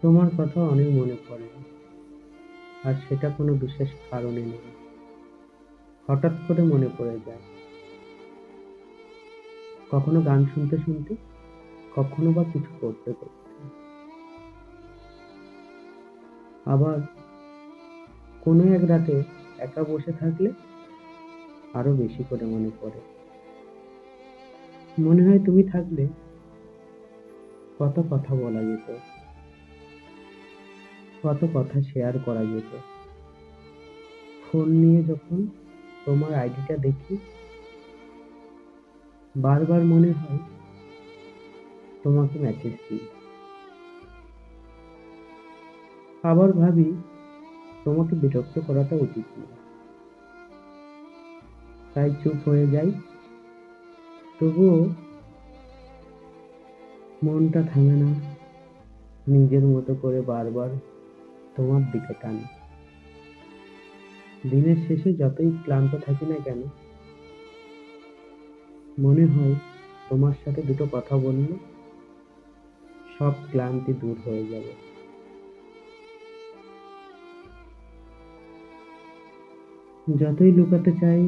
তোমার কথা অনেক মনে পড়ে, আর সেটা কোনো বিশেষ কারণে নয়। হঠাৎ করে মনে পড়ে যায়। কখনো গান শুনতে শুনতে, কখনো বা কিছু করতে করতে। আবার কোনো এক রাতে একা বসে থাকলে আরো বেশি করে মনে পড়ে। মনে হয় তুমি থাকলে কত কথা বলা যেত, কত কথা শেয়ার করা যেত। ফোন নিয়ে যখন তোমার আইডিটা দেখি, বারবার মনে হয় তোমাকে মেসেজ দিই। আবার ভাবি তোমাকে বিরক্ত করাটা উচিত নয়, তাই চুপ হয়ে যাই। তবুও মনটা থামে না, নিজের মতো করে বারবার তোমার দিকে টানে। দিনের শেষে যতই ক্লান্ত থাকি না কেন, মনে হয় তোমার সাথে দুটো কথা বললে সব ক্লান্তি দূর হয়ে যাবে। যতই লুকাতে চাই,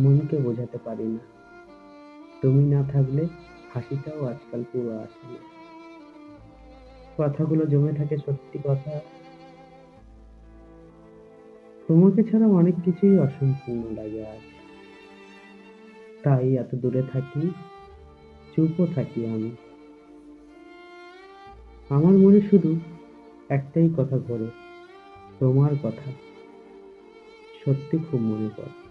মনকে বোঝাতে পারি না। তুমি না থাকলে হাসিটাও আজকাল পুরো আসে না। কথাগুলো জমে থাকে সত্যি কথা। তোমাকে ছাড়া অনেক কিছুই অসম্পূর্ণ লাগে আজ। তাই এত দূরে থাকি, চুপও থাকি আমি। আমার মনে শুধু একটাই কথা ঘোরে, তোমার কথা। সত্যি খুব মনে পড়ে।